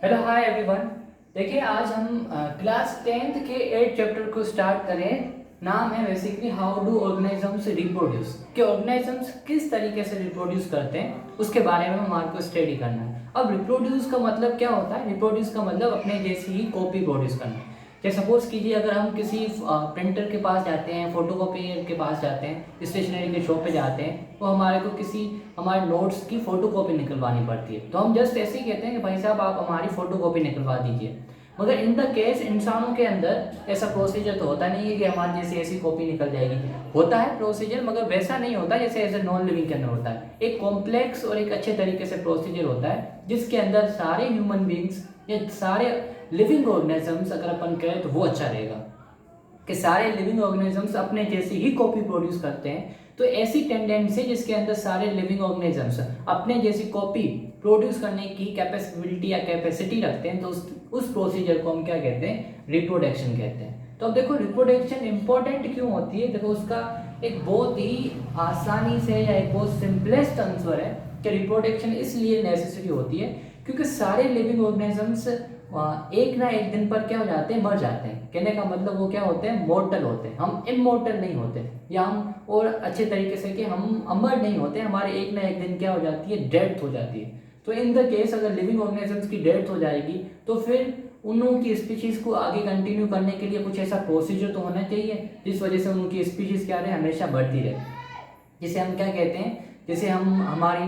Hello hi everyone. देखिए आज हम क्लास 10th के 8 चैप्टर को स्टार्ट करें। नाम है basically how do organisms reproduce, कि ऑर्गेनिजम्स किस तरीके से रिप्रोड्यूस करते हैं उसके बारे में हमारे को स्टडी करना है। अब रिप्रोड्यूस का मतलब क्या होता है? रिप्रोड्यूस का मतलब अपने जैसी ही कॉपी प्रोड्यूस करना। जैसे सपोज कीजिए अगर हम किसी प्रिंटर के पास जाते हैं, फोटोकॉपी के पास जाते हैं, स्टेशनरी के शॉप पे जाते हैं, तो हमारे को किसी हमारे नोट्स की फोटोकॉपी निकलवानी पड़ती है। तो हम जस्ट ऐसे ही कहते हैं कि भाई साहब आप हमारी फोटोकॉपी निकलवा दीजिए। मगर इन द केस इंसानों के अंदर ऐसा प्रोसीजर तो होता नहीं है कि हमारी जैसे ऐसी कॉपी निकल जाएगी। होता है प्रोसीजर, मगर वैसा नहीं होता जैसे एज ए नॉन लिविंग के अंदर होता है। एक कॉम्प्लेक्स और एक अच्छे तरीके से प्रोसीजर होता है जिसके अंदर सारे ह्यूमन बींग्स या सारे लिविंग ऑर्गेनिजम्स, अगर अपन कहें तो वो अच्छा रहेगा कि सारे लिविंग ऑर्गेनिजम्स अपने जैसी ही कॉपी प्रोड्यूस करते हैं। तो ऐसी टेंडेंसी जिसके अंदर सारे लिविंग ऑर्गेनिजम्स अपने जैसी कॉपी प्रोड्यूस करने की कैपेबिलिटी या कैपेसिटी रखते हैं, तो उस प्रोसीजर को हम क्या कहते हैं? रिप्रोडक्शन कहते हैं। तो अब देखो रिप्रोडक्शन इंपॉर्टेंट क्यों होती है। देखो उसका एक बहुत ही आसानी से या एक बहुत सिंपलेस्ट आंसर है कि रिप्रोडक्शन इसलिए नेसेसरी होती है क्योंकि सारे लिविंग ऑर्गेनिजम्स एक ना एक दिन पर क्या हो जाते हैं? मर जाते हैं। कहने का मतलब वो क्या होते हैं? मॉर्टल होते हैं। हम इमॉर्टल नहीं होते, या हम और अच्छे तरीके से कि हम अमर नहीं होते। हमारे एक ना एक दिन क्या हो जाती है? डेथ हो जाती है। तो इन द केस अगर लिविंग ऑर्गेनिजम्स की डेथ हो जाएगी तो फिर उनकी स्पीशीज को आगे कंटिन्यू करने के लिए कुछ ऐसा प्रोसीजर तो होना चाहिए जिस वजह से उनकी स्पीशीज क्या रहे? हमेशा बढ़ती रहे। जिसे हम क्या कहते हैं? जैसे हम हमारी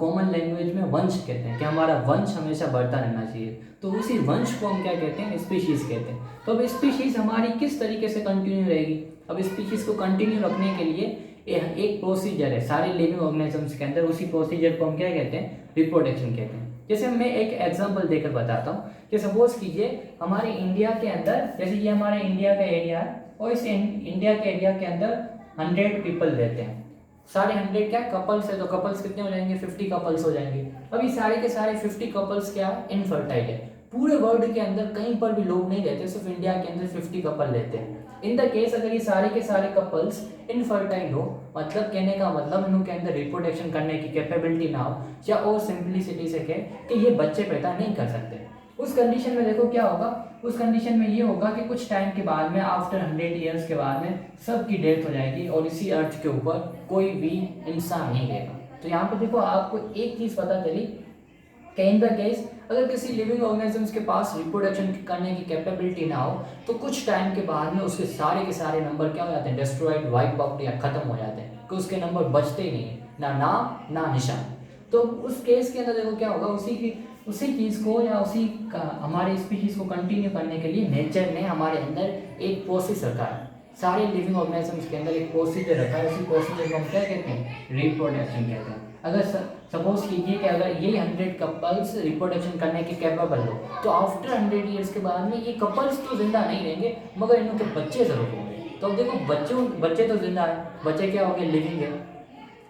कॉमन लैंग्वेज में वंश कहते हैं कि हमारा वंश हमेशा बढ़ता रहना चाहिए। तो उसी वंश को हम क्या कहते हैं? स्पीशीज कहते हैं। तो अब स्पीशीज हमारी किस तरीके से कंटिन्यू रहेगी? अब स्पीशीज को कंटिन्यू रखने के लिए एक प्रोसीजर है सारे लिविंग ऑर्गेनिजम्स के अंदर। उसी प्रोसीजर को हम क्या कहते हैं? रिप्रोडक्शन कहते हैं। जैसे मैं एक एग्जांपल देकर बताता हूँ कि सपोज कीजिए हमारे इंडिया के अंदर, जैसे ये हमारे इंडिया का एरिया है और इस इंडिया के एरिया के अंदर 100 पीपल रहते हैं। सारे 100 क्या कपल्स है, तो कपल्स कितने हो जाएंगे? 50 कपल्स हो जाएंगे। अभी सारे के सारे 50 कपल्स क्या इनफर्टाइल है। पूरे वर्ल्ड के अंदर कहीं पर भी लोग नहीं रहते, सिर्फ इंडिया के अंदर 50 कपल रहते हैं। इन द केस अगर ये सारे के सारे कपल्स इनफर्टाइल हो, मतलब कहने का मतलब इनके अंदर रिप्रोडक्शन करने की कैपेबिलिटी ना हो, या और सिंपलिसिटी से कहे कि ये बच्चे पैदा नहीं कर सकते, उस कंडीशन में देखो क्या होगा? उस कंडीशन में ये होगा कि कुछ टाइम के बाद में, आफ्टर 100 ईयर्स के बाद में सबकी डेथ हो जाएगी और इसी अर्थ के ऊपर कोई भी इंसान नहीं रहेगा। तो यहाँ पे देखो आपको एक चीज पता चली कि इन द केस अगर किसी लिविंग ऑर्गेनिजम्स के पास रिप्रोडक्शन करने की कैपेबिलिटी ना हो तो कुछ टाइम के बाद में उसके सारे के सारे नंबर क्या हो जाते हैं? डिस्ट्रॉयड, वाइप आउट या खत्म हो जाते हैं, कि उसके नंबर बचते ही नहीं, ना नाम ना निशान। तो उस केस के अंदर देखो क्या होगा? उसी चीज़ को या हमारे स्पीशीज को कंटिन्यू करने के लिए नेचर ने हमारे अंदर एक प्रोसेस रखा है। सारे लिविंग ऑर्गेनिजम्स के अंदर एक प्रोसीजर रखा है। उसी प्रोसीजर को हम क्या कहते हैं? रिप्रोडक्शन कहते हैं। अगर सपोज कीजिए कि अगर ये 100 कपल्स रिप्रोडक्शन करने के कैपेबल हो तो आफ्टर 100 ईयर्स के बाद में ये कपल्स तो जिंदा नहीं रहेंगे मगर इनके बच्चे जरूर होंगे। तो अब देखो बच्चे तो जिंदा है, बच्चे क्या हो गए? लिविंग है।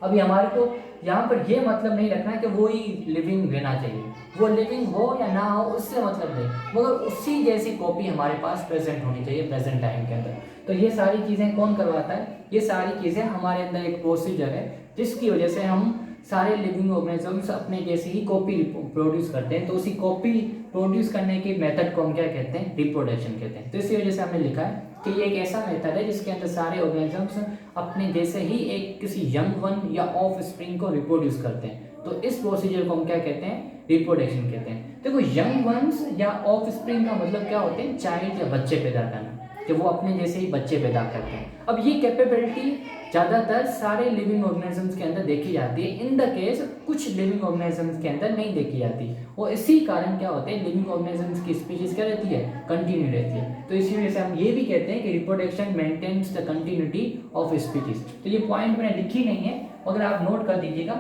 अभी हमारे को यहाँ पर ये मतलब नहीं रखना है कि वो ही लिविंग रहना चाहिए, वो लिविंग हो या ना हो उससे मतलब नहीं, मगर उसी जैसी कॉपी हमारे पास प्रेजेंट होनी चाहिए प्रेजेंट टाइम के अंदर। तो ये सारी चीज़ें कौन करवाता है? ये सारी चीज़ें हमारे अंदर एक प्रोसीजर है जिसकी वजह से हम सारे लिविंग ऑर्गेनिजम्स अपने जैसी ही कॉपी प्रोड्यूस करते हैं। तो उसी कॉपी प्रोड्यूस करने के मेथड को हम क्या कहते हैं? रिप्रोडक्शन कहते हैं। तो इसी वजह से हमने लिखा है कि ये एक ऐसा मेथड है जिसके अंदर सारे ऑर्गेनिजम्स अपने जैसे ही एक किसी यंग वन या ऑफ स्प्रिंग को रिप्रोड्यूस करते हैं। तो इस प्रोसीजर को हम क्या कहते हैं? रिप्रोडक्शन कहते हैं। देखो यंग वंस या ऑफ स्प्रिंग का मतलब क्या होते हैं? चाइल्ड या बच्चे पैदा करना, कि वो अपने जैसे ही बच्चे पैदा करते हैं। अब ये कैपेबिलिटी ज़्यादातर सारे लिविंग ऑर्गेनिजम्स के अंदर देखी जाती है। इन द केस कुछ लिविंग ऑर्गेनिजम्स के अंदर नहीं देखी जाती, और इसी कारण क्या होते हैं? लिविंग ऑर्गेनिजम्स की स्पीशीज क्या रहती है? कंटिन्यू रहती है। तो इसी वजह से हम ये भी कहते हैं कि reproduction maintains the continuity of species. तो ये पॉइंट मैंने लिखी नहीं है, मगर आप नोट कर दीजिएगा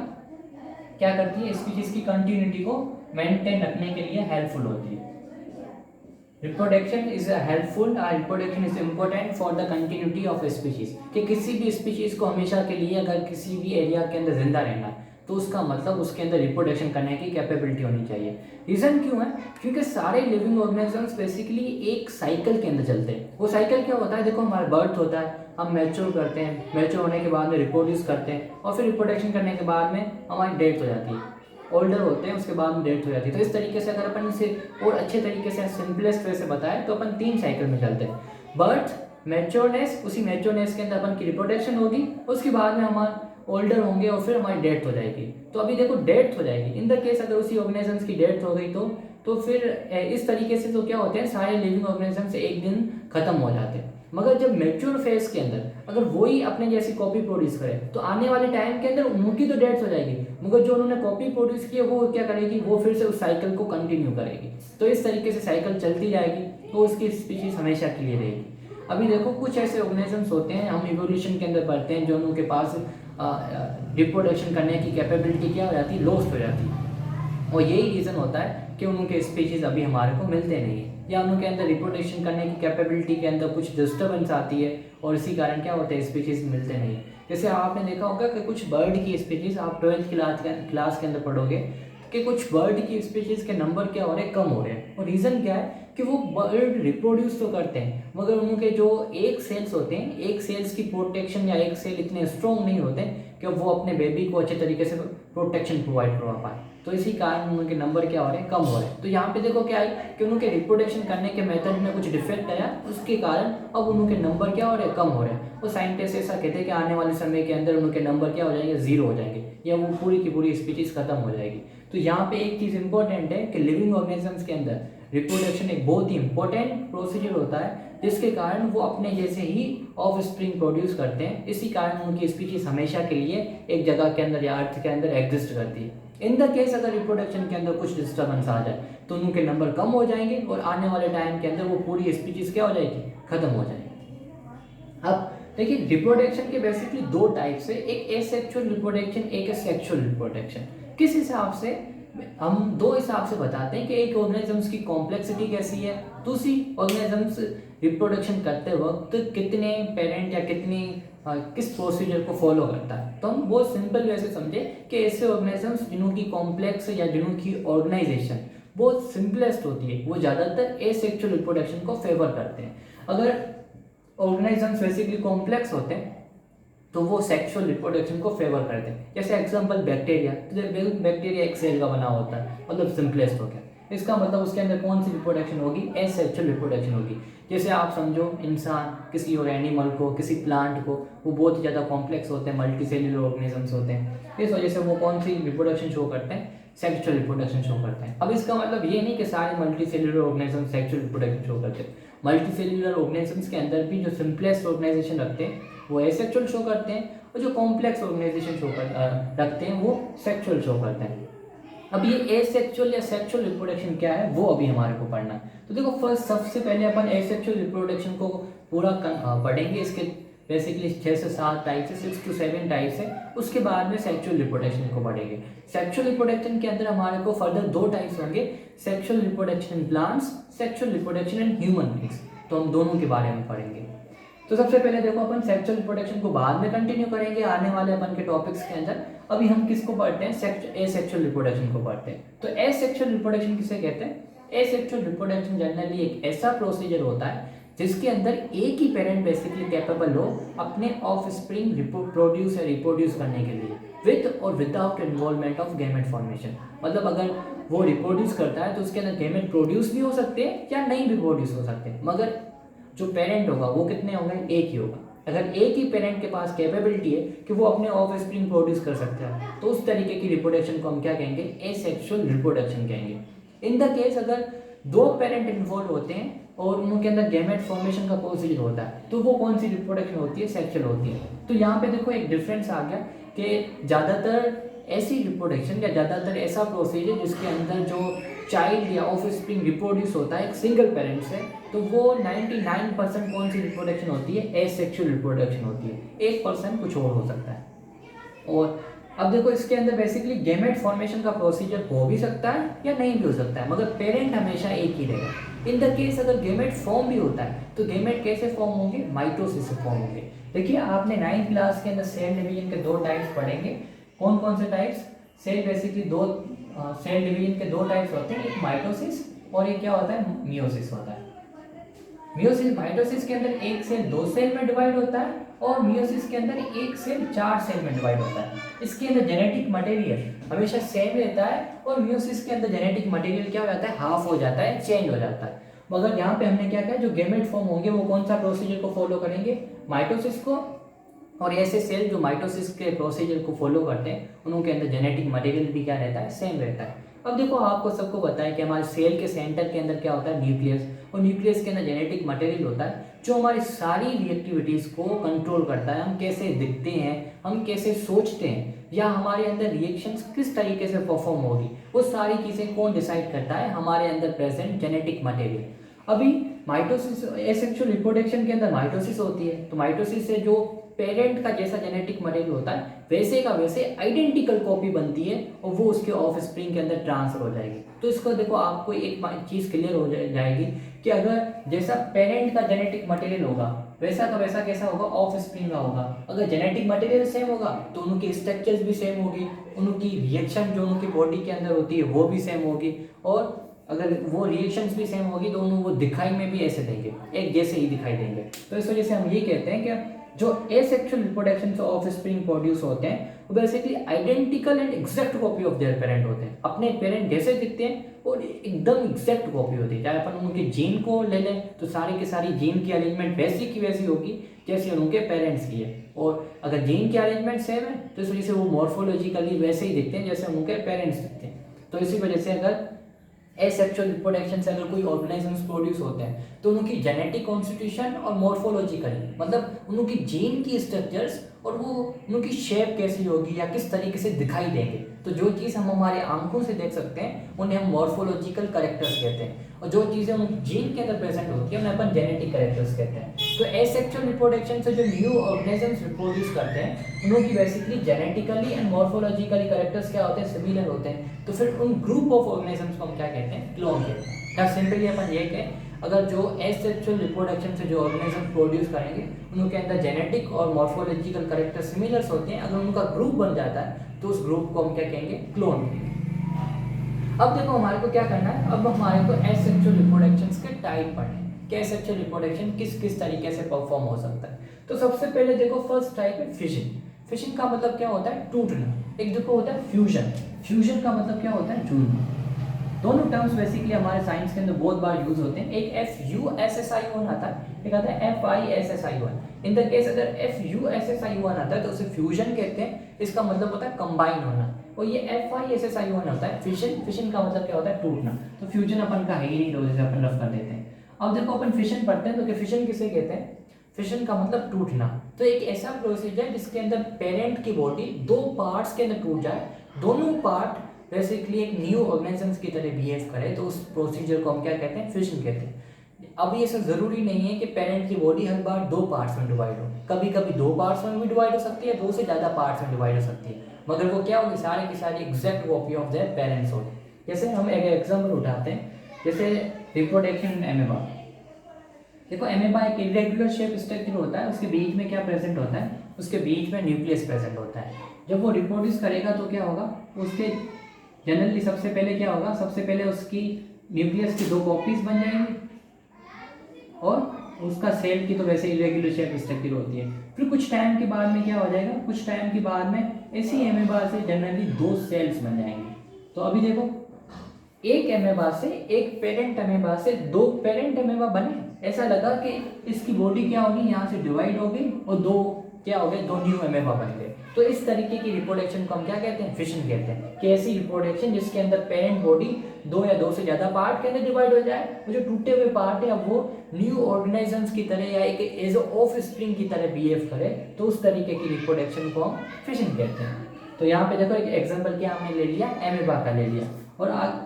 क्या करती है? स्पीशीज की कंटिन्यूटी को मेंटेन रखने के लिए हेल्पफुल होती है। Reproduction is helpful, reproduction is important for the continuity of species, कि किसी भी स्पीशीज को हमेशा के लिए अगर किसी भी एरिया के अंदर जिंदा रहना है तो उसका मतलब उसके अंदर रिप्रोडक्शन करने की कैपेबिलिटी होनी चाहिए। रीजन क्यों है? क्योंकि सारे लिविंग ऑर्गेनिजम्स बेसिकली एक साइकिल के अंदर चलते हैं। वो साइकिल क्या होता है? देखो हमारा बर्थ होता है, हम मैच्योर करते हैं, मैच्योर होने के बाद में रिप्रोड्यूस करते हैं और फिर रिप्रोडक्शन करने के बाद में हमारी डेथ हो जाती है। ओल्डर होते हैं उसके बाद में डेथ हो जाती है। तो इस तरीके से अगर अपन इसे और अच्छे तरीके से सिंपलेस्ट वे से बताएं तो अपन 3 साइकिल में चलते हैं। बर्थ, मैच्योरनेस, उसी मैच्योरनेस के अंदर अपन की रिप्रोडक्शन होगी, उसके बाद में हमारा ओल्डर होंगे और फिर हमारी डेथ हो जाएगी। तो अभी देखो डेथ हो जाएगी, इन द केस अगर उसी ऑर्गेनिजम्स की डेथ हो गई तो फिर इस तरीके से तो क्या होते हैं, सारे लिविंग ऑर्गेनिजम्स एक दिन खत्म हो जाते हैं। मगर जब मैच्योर फेज के अंदर अगर वही अपने जैसी कॉपी प्रोड्यूस करे तो आने वाले टाइम के अंदर उनकी तो डेथ हो जाएगी, मगर जो उन्होंने कॉपी प्रोड्यूस की है वो क्या करेगी, वो फिर से उस साइकिल को कंटिन्यू करेगी। तो इस तरीके से साइकिल चलती जाएगी, तो उसकी स्पीशीज हमेशा के लिए रहेगी। अभी देखो कुछ ऐसे ऑर्गेनिजम्स होते हैं, हम इवोल्यूशन के अंदर पढ़ते हैं, जो उनके पास रिप्रोडक्शन करने की कैपेबिलिटी क्या हो जाती है, लॉस्ट हो जाती है। और यही रीज़न होता है कि उनके स्पीशीज अभी हमारे को मिलते नहीं है, या उनके अंदर रिप्रोडक्शन करने की कैपेबिलिटी के अंदर कुछ डिस्टर्बेंस आती है और इसी कारण क्या होता है, स्पीशीज मिलते नहीं है। जैसे आपने देखा होगा कि कुछ बर्ड की स्पीशीज आप 12th क्लास के अंदर पढ़ोगे कि कुछ बर्ड की स्पीशीज के नंबर क्या हो रहे हैं, कम हो रहे हैं। और रीज़न क्या है कि वो बर्ड रिप्रोड्यूस तो करते हैं, मगर उनके जो एक सेल्स होते हैं, एक सेल्स की प्रोटेक्शन या एक सेल इतने स्ट्रॉन्ग नहीं होते कि वो अपने बेबी को अच्छे तरीके से प्रोटेक्शन प्रोवाइड करवा पाए। तो इसी कारण उनके नंबर क्या हो रहे हैं, कम हो रहे हैं। तो यहाँ पे देखो क्या है कि उनके रिप्रोडक्शन करने के मेथड में कुछ डिफेक्ट आया, उसके कारण अब उनके नंबर क्या हो रहे हैं, कम हो रहे हैं। तो साइंटिस्ट ऐसा कहते हैं कि आने वाले समय के अंदर उनके नंबर क्या हो जाएंगे, 0 हो जाएंगे, या वो पूरी की पूरी स्पीशीज खत्म हो जाएगी। तो यहाँ पे एक चीज़ इंपॉर्टेंट है कि लिविंग ऑर्गेनिजम्स के अंदर रिप्रोडक्शन एक बहुत ही इंपॉर्टेंट प्रोसीजर होता है, जिसके कारण वो अपने जैसे ही ऑफ स्प्रिंग प्रोड्यूस करते हैं। इसी कारण उनकी स्पीशीज हमेशा के लिए एक जगह के अंदर या अर्थ के अंदर एग्जिस्ट करती है। इन द केस अगर रिप्रोडक्शन के अंदर कुछ डिस्टर्बेंस आ जाए तो उनके नंबर कम हो जाएंगे और आने वाले टाइम के अंदर वो पूरी स्पीशीज क्या हो जाएगी, खत्म हो जाएगी। अब देखिए रिप्रोडक्शन के बेसिकली 2 टाइप्स है, एक एसेक्सुअल रिप्रोडक्शन, एक सेक्सुअल रिप्रोडक्शन। किस हिसाब से, हम 2 हिसाब से बताते हैं कि एक ऑर्गेनिजम्स की कॉम्प्लेक्सिटी कैसी है, दूसरी ऑर्गेनिजम्स रिप्रोडक्शन करते वक्त कितने पेरेंट या किस प्रोसीजर को फॉलो करता है। तो हम बहुत सिंपल वैसे समझे कि ऐसे ऑर्गेनिजम्स जिनकी कॉम्प्लेक्स या जिनकी ऑर्गेनाइजेशन बहुत सिंपलेस्ट होती है, वो ज़्यादातर एसेक्सुअल रिप्रोडक्शन को फेवर करते हैं। अगर ऑर्गेनिजम्स बेसिकली कॉम्प्लेक्स होते हैं तो वो सेक्सुअल रिप्रोडक्शन को फेवर करते हैं। जैसे एग्जांपल बैक्टीरिया, तो बैक्टीरिया एक सेल का बना होता है, मतलब सिंपलेस्ट हो गया। इसका मतलब उसके अंदर कौन सी रिप्रोडक्शन होगी, एसेक्सुअल रिप्रोडक्शन होगी। जैसे आप समझो इंसान किसी और एनिमल को, किसी प्लांट को, वो बहुत ही ज़्यादा कॉम्प्लेक्स होते हैं, मल्टी सेल्युलर ऑर्गेनिजम्स होते हैं, इस वजह से वो कौन सी रिप्रोडक्शन शो करते हैं, सेक्सुअल रिप्रोडक्शन शो करते हैं। अब इसका मतलब ये नहीं कि सारे multi cellular organism sexual reproduction show करते हैं। मल्टी सेल्युलर ऑर्गेनिजम्स के अंदर भी जो सिंपलेस्ट ऑर्गेनाइजेशन रखते हैं वो एसेक्सुअल शो करते हैं, और जो कॉम्प्लेक्स ऑर्गेनाइजेशन रखते हैं वो सेक्सुअल शो करते हैं। अब ये एसेक्सुअल या सेक्सुअल रिप्रोडक्शन क्या है वो अभी हमारे को पढ़ना है। तो देखो फर्स्ट सबसे पहले अपन एसेक्सुअल रिप्रोडक्शन को पूरा पढ़ेंगे। इसके बेसिकली 6 से 7 टाइप्स है, 6 to 7 टाइप्स है। उसके बाद में सेक्सुअल रिप्रोडक्शन को पढ़ेंगे। सेक्सुअल रिप्रोडक्शन के अंदर हमारे को फर्दर 2 टाइप्स होंगे, sexual reproduction in plants, sexual reproduction in human beings. तो हम दोनों के बारे में पढ़ेंगे। तो सबसे पहले देखो अपन सेक्सुअल रिप्रोडक्शन को बाद में कंटिन्यू करेंगे आने वाले अपन के टॉपिक्स के अंदर। अभी हम किसको पढ़ते हैं, एसेक्सुअल रिप्रोडक्शन को पढ़ते हैं। तो एसेक्सुअल रिप्रोडक्शन किसे कहते हैं, एसेक्सुअल रिप्रोडक्शन जनरली एक ऐसा प्रोसीजर होता है जिसके अंदर एक ही पेरेंट बेसिकली कैपेबल हो अपने ऑफ स्प्रिंग प्रोड्यूस या रिप्रोड्यूस करने के लिए, विद और without involvement of gamete formation. मतलब अगर वो रिप्रोड्यूस करता है तो उसके अंदर गैमेट प्रोड्यूस भी हो सकते हैं या नहीं भी प्रोड्यूस हो सकते हैं, मगर जो पेरेंट होगा वो कितने होंगे, एक ही होगा। अगर एक ही पेरेंट के पास कैपेबिलिटी है कि वो अपने ऑफ स्प्रिंग प्रोड्यूस कर सकता है तो उस तरीके की रिप्रोडक्शन को हम क्या कहेंगे, एसेक्सुअल रिप्रोडक्शन कहेंगे। इन द केस अगर 2 पेरेंट इन्वॉल्व होते हैं और उनके अंदर गैमेट फॉर्मेशन का प्रोसीजर होता है तो वो कौन सी रिप्रोडक्शन होती है, सेक्सुअल होती है। तो यहाँ पे देखो एक डिफरेंस आ गया कि ज़्यादातर ऐसी रिप्रोडक्शन या ज़्यादातर ऐसा प्रोसीजर जिसके अंदर जो चाइल्ड या ऑफ स्प्रिंग रिप्रोड्यूस होता है एक सिंगल पेरेंट से, तो वो 99% कौन सी रिप्रोडक्शन होती है, एसेक्सुअल रिप्रोडक्शन होती है। 1% कुछ और हो सकता है। और अब देखो इसके अंदर बेसिकली गैमेट फॉर्मेशन का प्रोसीजर हो भी सकता है या नहीं भी हो सकता है, मगर पेरेंट हमेशा एक ही रहेगा। इन द केस अगर गैमेट फॉर्म भी होता है तो गैमेट कैसे फॉर्म होंगे, माइटोसिस से फॉर्म होंगे। देखिए आपने 9th क्लास के अंदर सेल डिवीजन के 2 टाइप्स पढ़ेंगे। कौन कौन से types, cell basically 2 cell division के 2 टाइप्स होते हैं, एक माइटोसिस और एक क्या होता है, मियोसिस होता है। मियोसिस माइटोसिस के अंदर एक सेल 2 सेल में डिवाइड होता है और मियोसिस के अंदर एक सेल 4 सेल में डिवाइड होता है। इसके अंदर जेनेटिक मटेरियल हमेशा सेम रहता है और मियोसिस के अंदर जेनेटिक मटेरियल क्या हो जाता है, हाफ हो जाता है, चेंज हो जाता है। मगर यहाँ पे हमने क्या किया, जो गेमेट फॉर्म होंगे वो कौन सा प्रोसीजर को फॉलो करेंगे, माइटोसिस को। और ऐसे सेल जो माइटोसिस के प्रोसीजर को फॉलो करते हैं उनके अंदर जेनेटिक मटेरियल भी क्या रहता है, सेम रहता है। अब देखो आपको सबको पता है कि हमारे सेल के सेंटर के अंदर क्या होता है, न्यूक्लियस, और न्यूक्लियस के अंदर जेनेटिक मटेरियल होता है जो हमारी सारी रिएक्टिविटीज़ को कंट्रोल करता है। हम कैसे दिखते हैं, हम कैसे सोचते हैं, या हमारे अंदर रिएक्शंस किस तरीके से परफॉर्म होगी, वो सारी चीज़ें कौन डिसाइड करता है, हमारे अंदर प्रेजेंट जेनेटिक मटेरियल। अभी माइटोसिस, एसेक्सुअल रिप्रोडक्शन के अंदर माइटोसिस होती है, तो माइटोसिस से जो पेरेंट का जैसा जेनेटिक मटेरियल होता है वैसे का वैसे आइडेंटिकल कॉपी बनती है और वो उसके ऑफ स्प्रिंग के अंदर ट्रांसफर हो जाएगी। तो इसको देखो आपको एक चीज़ क्लियर हो जाएगी कि अगर जैसा पेरेंट का जेनेटिक मटेरियल होगा वैसा का वैसा कैसा होगा, ऑफ स्प्रिंग का होगा। अगर जेनेटिक मटेरियल सेम होगा तो उनकी स्ट्रक्चर्स भी सेम होगी, उनकी रिएक्शन जो उनकी बॉडी के अंदर होती है वो भी सेम होगी, और अगर वो रिएक्शंस भी सेम होगी तो उन्हें वो दिखाई में भी ऐसे देंगे, एक जैसे ही दिखाई देंगे। तो इस वजह से हम ये कहते हैं कि जो एसेक्सुअल रिप्रोडक्शन से ऑफ स्प्रिंग प्रोड्यूस होते हैं वो basically identical and exact copy of their parent होते हैं, अपने पेरेंट जैसे दिखते हैं और एकदम एग्जैक्ट कॉपी होती है। चाहे अपन उनके जीन को ले लें तो सारी की सारी जीन की अरेंजमेंट वैसी की वैसी होगी जैसे उनके पेरेंट्स की है, और अगर जीन की अरेंजमेंट सेम है तो इस वजह से वो मॉर्फोलॉजिकली वैसे ही दिखते हैं जैसे उनके पेरेंट्स दिखते हैं। तो इसी वजह से अगर एसेक्सुअल रिप्रोडक्शन से अगर कोई ऑर्गेनिजम्स प्रोड्यूस होते हैं तो उनकी जेनेटिक कॉन्स्टिट्यूशन और मॉर्फोलॉजिकली, मतलब उनकी जीन की स्ट्रक्चर्स और वो उनकी शेप कैसी होगी या किस तरीके से दिखाई देंगे, तो जो चीज़ हम हमारे आंखों से देख सकते हैं उन्हें हम मॉर्फोलॉजिकल कैरेक्टर्स कहते हैं, और जो चीज़ें उनकी जीन के अंदर प्रेजेंट होती है उन्हें अपन जेनेटिक कैरेक्टर्स कहते हैं। तो एसेक्सुअल रिप्रोडक्शन से जो न्यू ऑर्गेनिजम्स रिप्रोड्यूस करते हैं उनकी basically genetically and morphologically characters क्या होते हैं, सिमिलर होते हैं। तो फिर उन ग्रुप ऑफ ऑर्गेनिजम्स को हम क्या कहते हैं, क्लोन कहते हैं। या सिंपली अपन ये कहें, अगर जो एसेक्सुअल रिप्रोडक्शन से जो ऑर्गेनिज्म प्रोड्यूस करेंगे उनके अंदर जेनेटिक और मॉर्फोलॉजिकल कैरेक्टर सिमिलर्स होते हैं, अगर उनका ग्रुप बन जाता है तो उस ग्रुप को हम क्या कहेंगे, क्लोन कहेंगे। अब देखो हमारे को क्या करना है, अब हमारे को एसेक्सुअल रिप्रोडक्शंस के टाइप पढ़ने हैं कि एसेक्सुअल रिप्रोडक्शन किस किस तरीके से परफॉर्म हो सकता है। तो सबसे पहले देखो फर्स्ट टाइप है फिशन। फिशन का मतलब क्या होता है, टूटना। एक देखो होता है फ्यूजन। फ्यूजन का मतलब क्या होता है, जुड़ना। दोनों टर्म्स बेसिकली हमारे साइंस के अंदर बहुत बार यूज होते हैं। एक FUSSI1 आता है, एक आता है FISSI1। इन द केस अगर FUSSI1 आता है तो उसे फ्यूजन कहते हैं, इसका मतलब होता है कंबाइन होना। और ये FISSI1 होता है फिशन। फिशन का मतलब क्या होता है, टूटना। तो फ्यूजन अपन का है ही नहीं, तो जैसे अपन रफ कर देते हैं। अब देखो अपन फिशन पढ़ते हैं तो फिशन किसे कहते हैं, फिशन का मतलब टूटना। तो एक ऐसा प्रोसीजर है जिसके अंदर पेरेंट की बॉडी दो पार्ट्स के अंदर टूट जाए, दोनों पार्ट बेसिकली एक न्यू ऑर्गेनिजम्स की तरह बिहेव करे, तो उस प्रोसीजर को हम क्या कहते हैं, फिशन कहते हैं। अब ये सब जरूरी नहीं है कि पेरेंट की बॉडी हर बार दो पार्ट्स में डिवाइड हो, कभी कभी दो पार्ट्स में भी डिवाइड हो सकती है, दो से ज़्यादा पार्ट्स में डिवाइड हो सकती है, मगर वो क्या होगी, सारे की सारी exact copy of their parents होगी। जैसे हम एक एग्जाम्पल उठाते हैं, जैसे रिप्रोडक्शन एमेबा। देखो एमेबा एक इरेगुलर शेप स्ट्रक्चर होता है, उसके बीच में क्या प्रेजेंट होता है, उसके बीच में न्यूक्लियस प्रेजेंट होता है। जब वो रिप्रोड्यूस करेगा तो क्या होगा, उसके जनरली सबसे पहले क्या होगा, सबसे पहले उसकी न्यूक्लियस की दो कॉपीज बन जाएंगी और उसका सेल की तो वैसे इरेगुलर शेप स्ट्रक्चर होती है। फिर कुछ टाइम के बाद में क्या हो जाएगा, कुछ टाइम के बाद में इसी एमेबा से जनरली दो सेल्स बन जाएंगे। तो अभी देखो एक एमेबा से, एक पेरेंट एमेबा से दो पेरेंट एमेबा बने, ऐसा लगा कि इसकी बॉडी क्या होगी, यहाँ से डिवाइड हो गई और दो क्या हो गए, दो न्यू एमेबा बन गए। तो इस तरीके की रिप्रोडक्शन को हम क्या कहते हैं, फिशन कहते हैं। कि ऐसी रिप्रोडक्शन जिसके अंदर पेरेंट बॉडी दो या दो से ज्यादा पार्ट के अंदर डिवाइड हो जाए, वो जो टूटे हुए पार्ट है अब वो न्यू ऑर्गेनिजम्स की तरह या एक एज ऑफ स्प्रिंग की तरह बिहेव करे, तो उस तरीके की रिप्रोडक्शन को हम फिशन कहते हैं। तो यहाँ पे देखो एक एग्जाम्पल क्या हमने ले लिया, एमेबा का ले लिया। और आज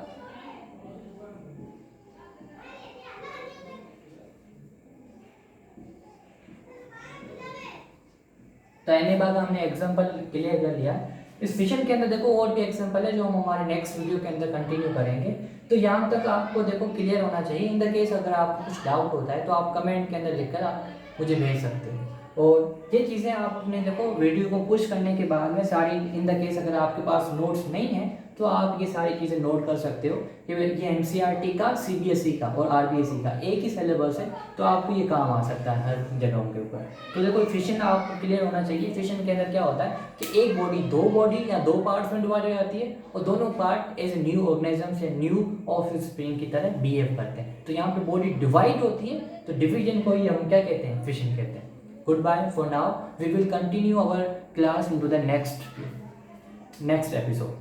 तो एमेबा का हमने एग्जांपल क्लियर कर लिया। इस फिशन के अंदर देखो और भी एग्जांपल है जो हम हमारे नेक्स्ट वीडियो के अंदर कंटिन्यू करेंगे। तो यहाँ तक आपको देखो क्लियर होना चाहिए। इन द केस अगर आपको कुछ डाउट होता है तो आप कमेंट के अंदर लिखकर आप मुझे भेज सकते हो। और ये चीज़ें आप अपने देखो वीडियो को पुश करने के बाद में सारी, इन द केस अगर आपके पास नोट्स नहीं है तो आप ये सारी चीज़ें नोट कर सकते हो कि ये एनसीईआरटी का, सीबीएसई का और आरबीएसई का एक ही सिलेबस है, तो आपको ये काम आ सकता है हर जगहों के ऊपर। तो देखो फिशन आपको क्लियर होना चाहिए। फिशन के अंदर क्या होता है कि एक बॉडी दो बॉडी या दो पार्ट्स में डिवाइड हो जाती है और दोनों पार्ट एज न्यू ऑर्गेनिज्म या न्यू ऑफ स्प्रिंग की तरह बिहेव करते हैं। तो यहाँ पे बॉडी डिवाइड होती है, तो डिवीजन को ही हम क्या कहते हैं, फिशन कहते हैं। Goodbye for now. We will continue our class into the next episode.